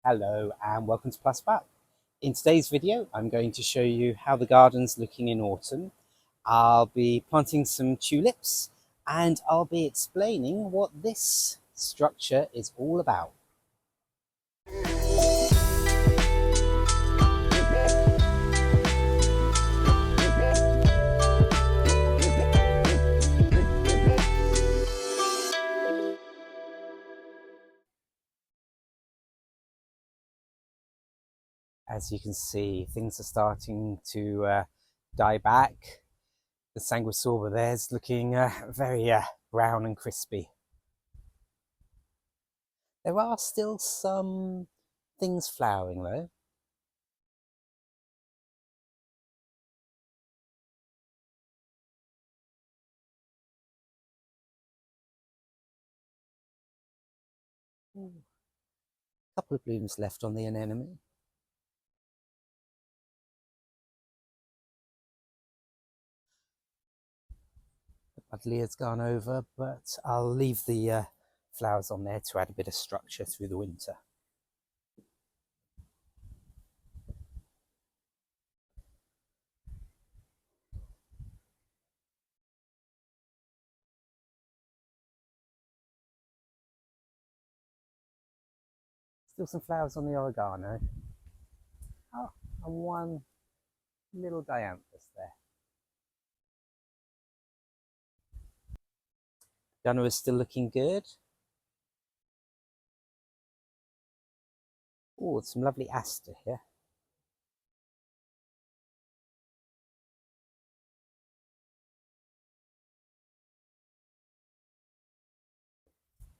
Hello and welcome to Plus Back. In today's video, I'm going to show you how the garden's looking in autumn. I'll be planting some tulips and I'll be explaining what this structure is all about. As you can see, things are starting to die back. The sanguisulba there is looking very brown and crispy. There are still some things flowering though. A couple of blooms left on the anemone. Buddleia's gone over, but I'll leave the flowers on there to add a bit of structure through the winter. Still some flowers on the oregano. Oh, and one little dianthus there. Gunner is still looking good. Oh, some lovely aster here.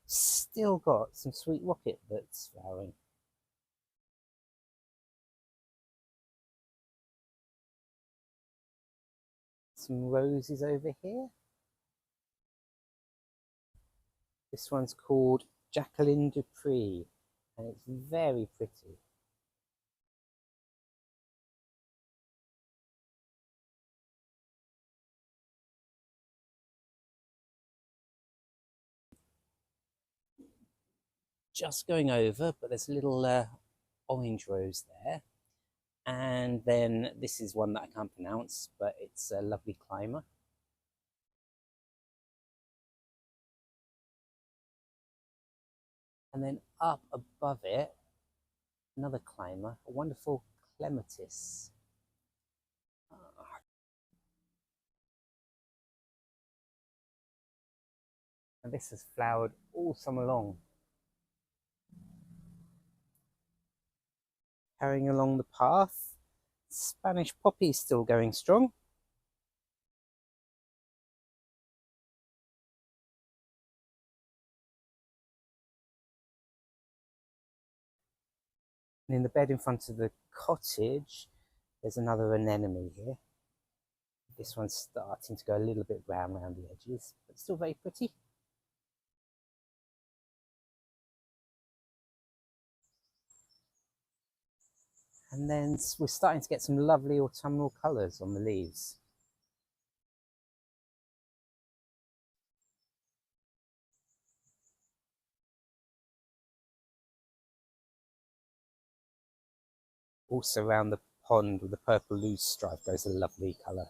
Still got some sweet rocket that's flowering. Some roses over here. This one's called Jacqueline Dupree, and it's very pretty. Just going over, but there's a little orange rose there. And then this is one that I can't pronounce, but it's a lovely climber. And then up above it, another climber, a wonderful clematis. And this has flowered all summer long. Carrying along the path, Spanish poppy is still going strong. And in the bed in front of the cottage, there's another anemone here. This one's starting to go a little bit brown around the edges, but still very pretty. And then we're starting to get some lovely autumnal colours on the leaves. Also around the pond with the purple loose stripe goes a lovely colour.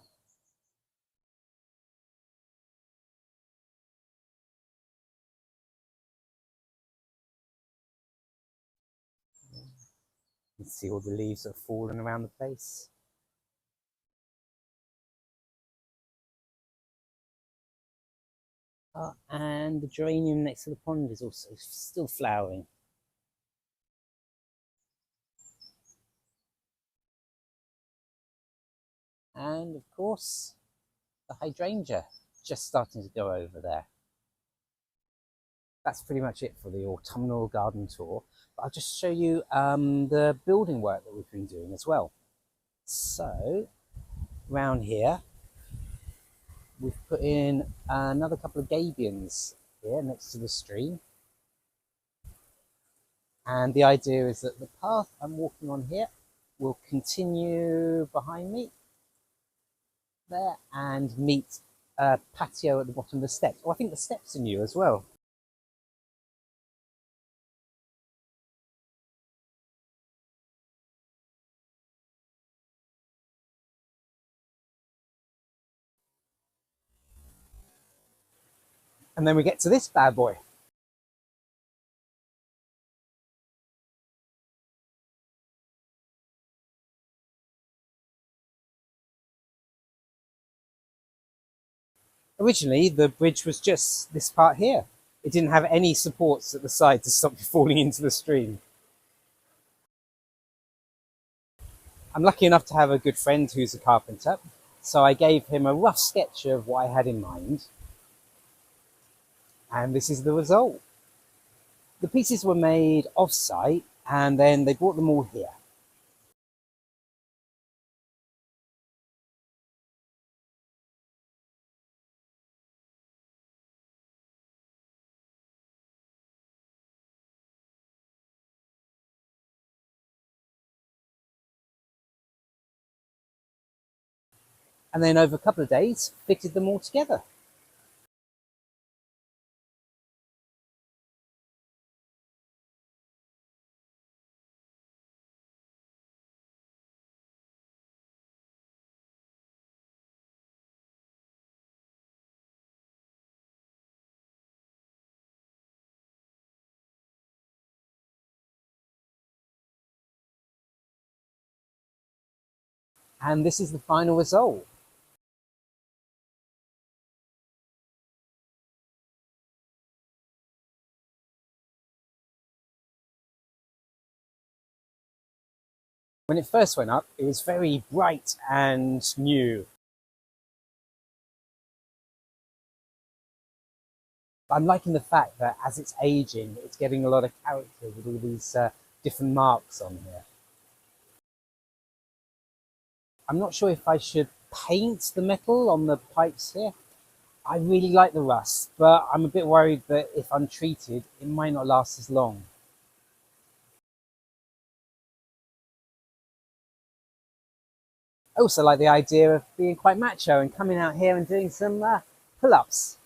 You can see all the leaves are fallen around the place. And the geranium next to the pond is also still flowering. And of course, the hydrangea just starting to go over there. That's pretty much it for the autumnal garden tour. But I'll just show you the building work that we've been doing as well. So, around here, we've put in another couple of gabions here next to the stream. And the idea is that the path I'm walking on here will continue behind me there and meet a patio at the bottom of the steps. Oh, I think the steps are new as well. And then we get to this bad boy. Originally, the bridge was just this part here. It didn't have any supports at the side to stop you falling into the stream. I'm lucky enough to have a good friend who's a carpenter, so I gave him a rough sketch of what I had in mind, and this is the result. The pieces were made off-site, and then they brought them all here. And then over a couple of days, fitted them all together. And this is the final result. When it first went up, it was very bright and new. I'm liking the fact that as it's aging, it's getting a lot of character with all these different marks on here. I'm not sure if I should paint the metal on the pipes here. I really like the rust, but I'm a bit worried that if untreated, it might not last as long. I also like the idea of being quite macho and coming out here and doing some pull-ups.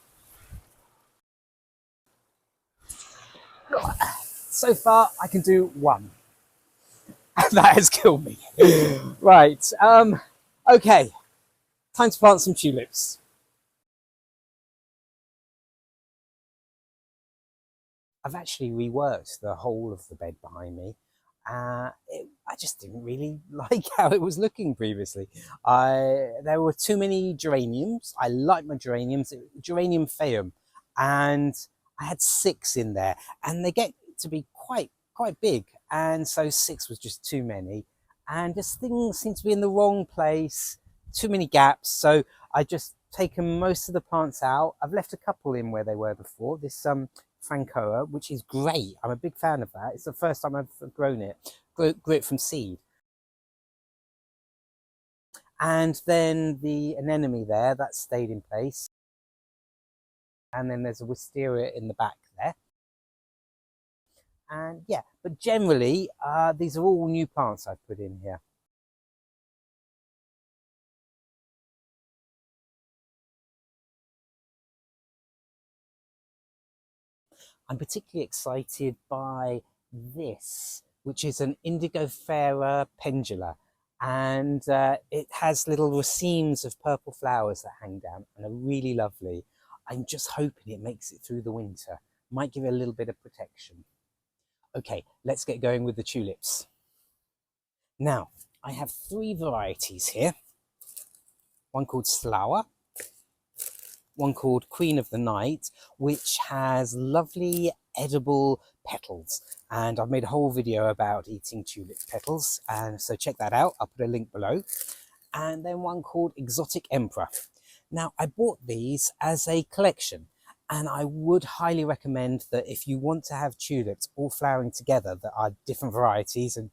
So far, I can do one. That has killed me. Right, okay, time to plant some tulips. I've actually reworked the whole of the bed behind me. I just didn't really like how it was looking previously. There were too many geraniums. I like my geraniums, geranium phaeum, and I had 6 in there, and they get to be quite big, and so 6 was just too many, and just things seem to be in the wrong place, too many gaps. So I just taken most of the plants out. I've left a couple in where they were before. This Francoa, which is great. I'm a big fan of that. It's the first time I've grown it, grew it from seed. And then the anemone there, that stayed in place. And then there's a wisteria in the back there. And yeah, but generally, these are all new plants I've put in here. I'm particularly excited by this, which is an Indigofera pendula. And it has little racemes of purple flowers that hang down and are really lovely. I'm just hoping it makes it through the winter. Might give it a little bit of protection. Okay, let's get going with the tulips. Now, I have 3 varieties here. One called Slower, one called Queen of the Night, which has lovely edible petals. And I've made a whole video about eating tulip petals, and so check that out. I'll put a link below. And then one called Exotic Emperor. Now, I bought these as a collection, and I would highly recommend that if you want to have tulips all flowering together that are different varieties and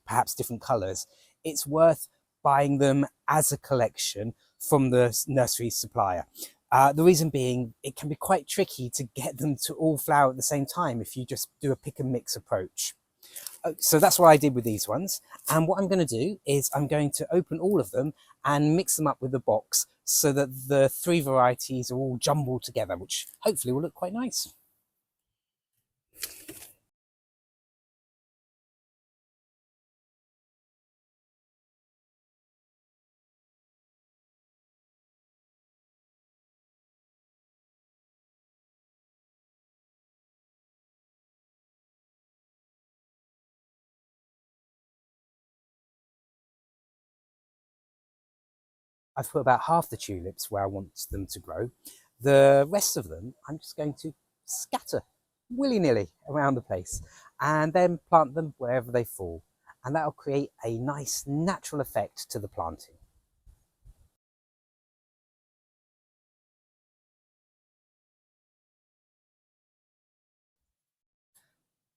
perhaps different colours, it's worth buying them as a collection from the nursery supplier. The reason being, it can be quite tricky to get them to all flower at the same time if you just do a pick and mix approach. So that's what I did with these ones. And what I'm going to do is I'm going to open all of them and mix them up with the box so that the 3 varieties are all jumbled together, which hopefully will look quite nice. I've put about half the tulips where I want them to grow. The rest of them, I'm just going to scatter willy-nilly around the place and then plant them wherever they fall. And that'll create a nice natural effect to the planting.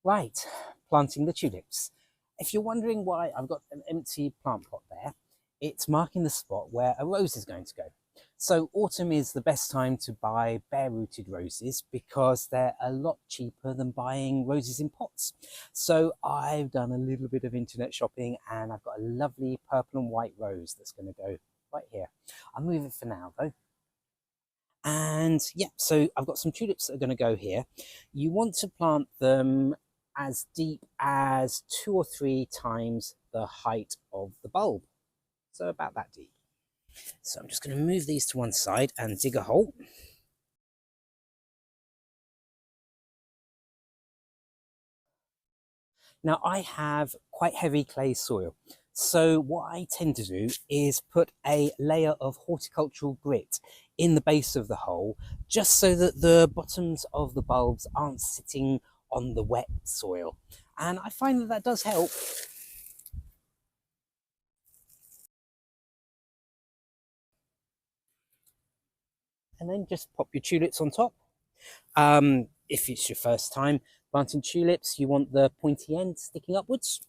Right, planting the tulips. If you're wondering why I've got an empty plant pot there, it's marking the spot where a rose is going to go. So autumn is the best time to buy bare-rooted roses because they're a lot cheaper than buying roses in pots. So I've done a little bit of internet shopping and I've got a lovely purple and white rose that's going to go right here. I'll move it for now though. And yeah, so I've got some tulips that are going to go here. You want to plant them as deep as 2 or 3 times the height of the bulb. So about that deep. So I'm just going to move these to one side and dig a hole. Now I have quite heavy clay soil. So what I tend to do is put a layer of horticultural grit in the base of the hole, just so that the bottoms of the bulbs aren't sitting on the wet soil. And I find that that does help. And then just pop your tulips on top. If it's your first time planting tulips, you want the pointy end sticking upwards.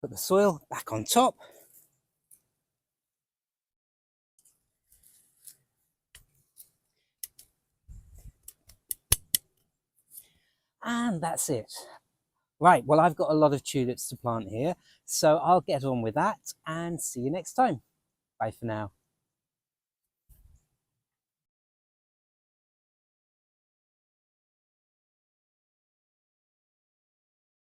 Put the soil back on top. And that's it. Right, well, I've got a lot of tulips to plant here, so I'll get on with that and see you next time. Bye for now.